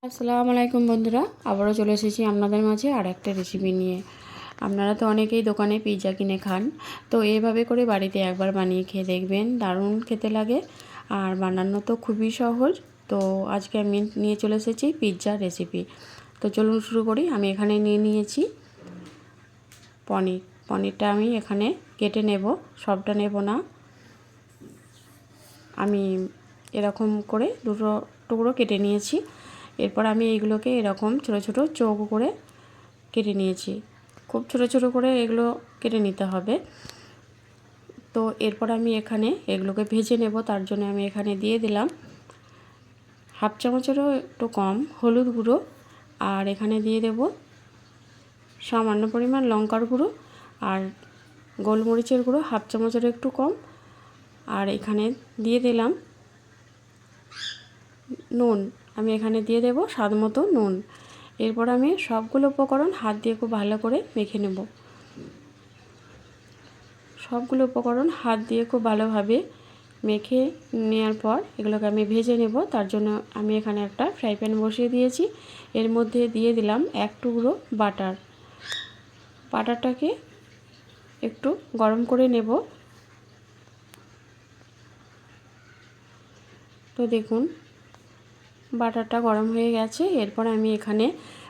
আসসালামু আলাইকুম বন্ধুরা, আবারও চলে এসেছি আপনাদের মাঝে আর একটা রেসিপি নিয়ে। আপনারা তো অনেকেই দোকানে পিৎজা কিনে খান, তো এইভাবে করে বাড়িতে একবার বানিয়ে খেয়ে দেখবেন, দারুণ খেতে লাগে আর বানানো তো খুবই সহজ। তো আজকে আমি নিয়ে চলে এসেছি পিৎজা রেসিপি। তো চলুন শুরু করি। আমি এখানে নিয়ে নিয়েছি পনিরটা আমি এখানে কেটে নেব, সবটা নেব না। আমি এরকম করে দুটো টুকরো কেটে নিয়েছি। এরপর আমি এইগুলোকে এরকম ছোট ছোট চৌকো করে কেটে নিয়েছি। খুব ছোট ছোট করে এগুলো কেটে নিতে হবে। তো এরপর আমি এখানে এগুলোকে ভেজে নেব। তার জন্য আমি এখানে দিয়ে দিলাম হাফ চামচেরও একটু কম হলুদ গুঁড়ো, আর এখানে দিয়ে দেব সামান্য পরিমাণ লঙ্কার গুঁড়ো আর গোলমরিচের গুঁড়ো হাফ চামচের একটু কম, আর এখানে দিয়ে দিলাম নুন। আমি এখানে দিয়ে দেব স্বাদ মতো নুন। এরপর আমি সবগুলো উপকরণ হাত দিয়ে খুব ভালো করে মেখে নেব। সবগুলো উপকরণ হাত দিয়ে খুব ভালোভাবে মেখে নেওয়ার পর এগুলোকে আমি ভেজে নেব। তার জন্য আমি এখানে একটা ফ্রাই প্যান বসিয়ে দিয়েছি। এর মধ্যে দিয়ে দিলাম এক টুকরো বাটার। বাটারটাকে একটু গরম করে নেব। তো দেখুন বাটারটা গরম হয়ে গেছে। এরপর আমি এখানে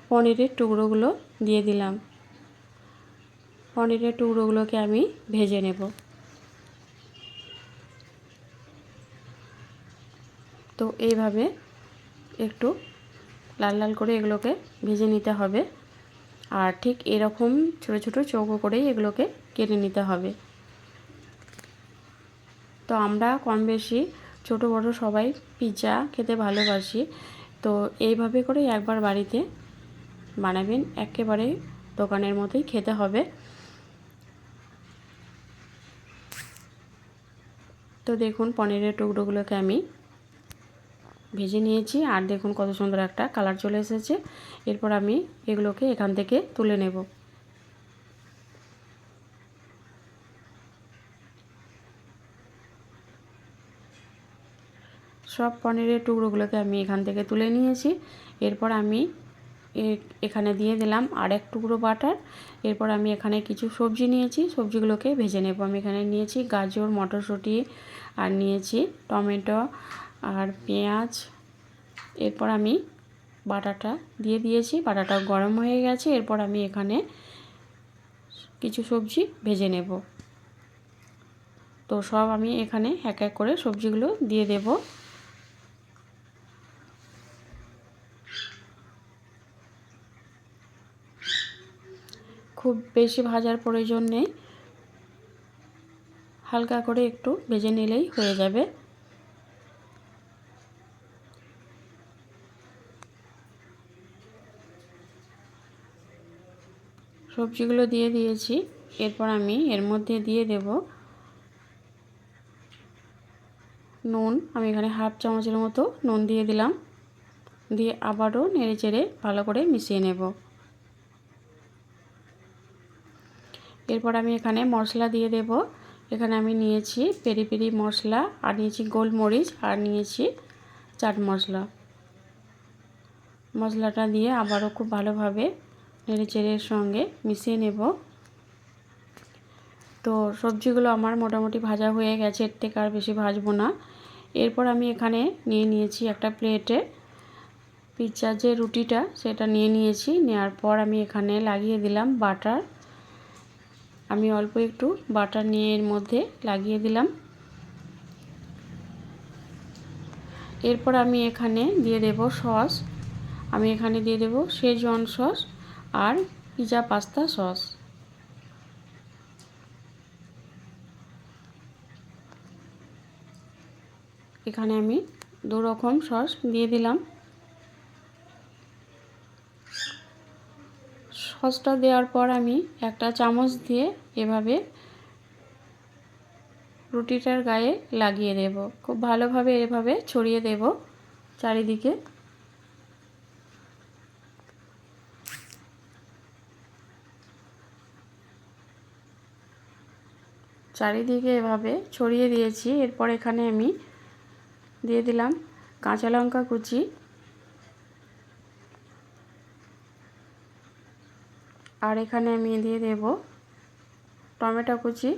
পনিরের টুকরোগুলো দিয়ে দিলাম। পনিরের টুকরোগুলোকে আমি ভেজে নেব। তো এইভাবে একটু লাল লাল করে এগুলোকে ভেজে নিতে হবে, আর ঠিক এরকম ছোট ছোট চৌকো করেই এগুলোকে কেটে নিতে হবে। তো আমরা কম বেশি ছোট বড় সবাই পিৎজা খেতে ভালোবাসি। তো এইভাবে করে একবার বাড়িতে বানাবেন, একেবারে দোকানের মতোই খেতে হবে। তো দেখুন পনিরের টুকরোগুলোকে আমি ভেজে নিয়েছি, আর দেখুন কত সুন্দর একটা কালার চলে এসেছে। এরপর আমি এগুলোকে এখান থেকে তুলে নেব। সব পনিরের টুকরোগুলোকে আমি এখান থেকে তুলে নিয়েছি। এরপর আমি এখানে দিয়ে দিলাম আর এক টুকরো বাটার। এরপর আমি এখানে কিছু সবজি নিয়েছি, সবজিগুলোকে ভেজে নেব। আমি এখানে নিয়েছি গাজর, মটরশুঁটি, আর নিয়েছি টমেটো আর পেঁয়াজ। এরপর আমি বাটাটা দিয়ে দিয়েছি, বাটাটা গরম হয়ে গেছে। এরপর আমি এখানে কিছু সবজি ভেজে নেব। তো সব আমি এখানে এক এক করে সবজিগুলো দিয়ে দেব। খুব বেশি ভাজার প্রয়োজন নেই, হালকা করে একটু ভেজে নিলেই হয়ে যাবে। সবজিগুলো দিয়ে দিয়েছি। এরপর আমি এর মধ্যে দিয়ে দেব নুন। আমি এখানে হাফ চামচের মতো নুন দিয়ে দিলাম, দিয়ে আবারও নেড়ে চেড়ে ভালো করে মিশিয়ে নেব। এরপর আমি এখানে মশলা দিয়ে দেব। এখানে আমি নিয়েছি পেরি পেরি মশলা, আর নিয়েছি গোলমরিচ, আর নিয়েছি চাট মশলা। মশলাটা দিয়ে আবারও খুব ভালোভাবে নেড়ে চেড়ে সঙ্গে মিশিয়ে নেব। তো সবজিগুলো আমার মোটামুটি ভাজা হয়ে গেছে, এর থেকে আর বেশি ভাজবো না। এরপর আমি এখানে নিয়ে নিয়েছি একটা প্লেটে পিৎজার যে রুটিটা সেটা নিয়ে নিয়েছি। নেওয়ার পর আমি এখানে লাগিয়ে দিলাম বাটার। আমি অল্প একটু বাটার নিয়ে এর মধ্যে লাগিয়ে দিলাম। এরপর আমি এখানে দিয়ে দেব সস। আমি এখানে দিয়ে দেব শেজওয়ান সস আর পিৎজা পাস্তা সস। এখানে আমি দু রকম সস দিয়ে দিলাম। সসটা দেওয়ার পর আমি একটা চামচ দিয়ে এভাবে রুটিটার গায়ে লাগিয়ে দেব। খুব ভালোভাবে এভাবে ছড়িয়ে দেব চারিদিকে। চারিদিকে এভাবে ছড়িয়ে দিয়েছি। এরপর এখানে আমি দিয়ে দিলাম কাঁচা লঙ্কা কুচি, আর এখানে আমি দিয়ে দেব টমেটো কুচি,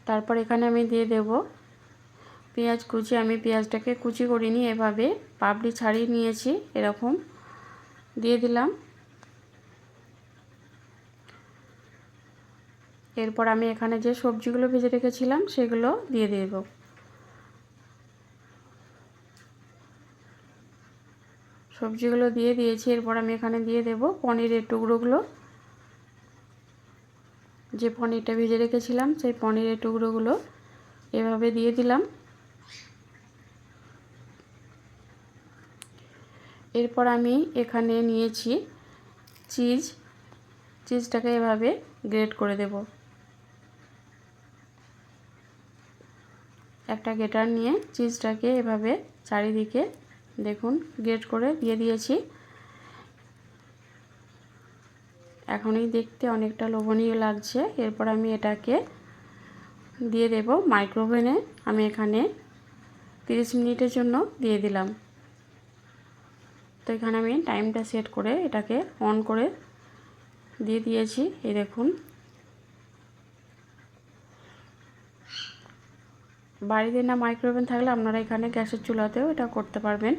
তারপর এখানে আমি দিয়ে দেব পেঁয়াজ কুচি। আমি পেঁয়াজটাকে কুচি করিনি, এভাবে পাপড়ি ছাড়িয়ে নিয়েছি, এরকম দিয়ে দিলাম। এরপর আমি এখানে যে সবজিগুলো ভেজে রেখেছিলাম সেগুলো দিয়ে দেব। সবজিগুলো দিয়ে দিয়েছি। এরপর আমি এখানে দিয়ে দেব পনিরের টুকরোগুলো। যে পনিরটা ভেজে রেখেছিলাম সেই পনিরের টুকরোগুলো এভাবে দিয়ে দিলাম। এরপর আমি এখানে নিয়েছি চিজটাকে এভাবে গ্রেট করে দেব। একটা গ্রেটার নিয়ে চিজটাকে এভাবে চারিদিকে দেখুন গ্রেট করে দিয়ে দিয়েছি। এখনই দেখতে অনেকটা লোভনীয় লাগছে। এরপর আমি এটাকে দিয়ে দেব মাইক্রোওভেনে। আমি এখানে 30 মিনিটের জন্য দিয়ে দিলাম। তো এখানে আমি টাইমটা সেট করে এটাকে অন করে দিয়ে দিয়েছি। এই দেখুন, বাড়িতে না মাইক্রোওভেন থাকলে আপনারা এখানে গ্যাসের চুলাতেও এটা করতে পারবেন।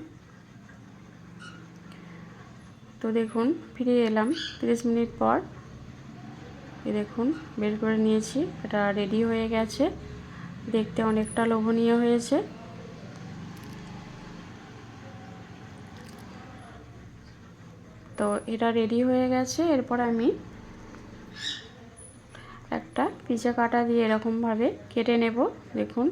তো দেখুন ফিরে এলাম 30 মিনিট পর। এই দেখুন বের করে নিয়েছি, এটা রেডি হয়ে গেছে। দেখতে অনেকটা লোভনীয় হয়েছে। তো এটা রেডি হয়ে গেছে। এরপর আমি একটা পিজা কাটা দিয়ে এরকমভাবে কেটে নেব। দেখুন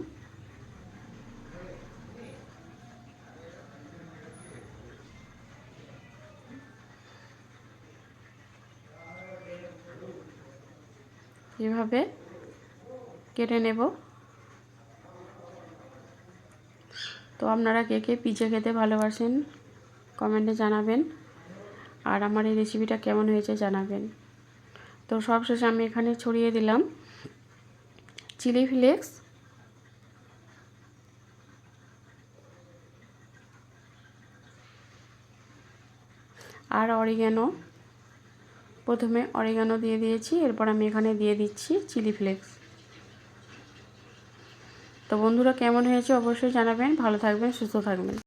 এভাবে কেটে নেব। তো আপনারা কে কে পিজা খেতে ভালোবাসেন কমেন্টে জানাবেন, আর আমার এই রেসিপিটা কেমন হয়েছে জানাবেন। তো সবশেষে আমি এখানে ছড়িয়ে দিলাম চিলি ফ্লেক্স, আর অরিগ্যানো। প্রথমে অরিগ্যানো দিয়ে দিয়েছি, এরপর আমি এখানে দিয়ে দিচ্ছি চিলি ফ্লেক্স। তো বন্ধুরা কেমন হয়েছে অবশ্যই জানাবেন। ভালো থাকবেন, সুস্থ থাকবেন।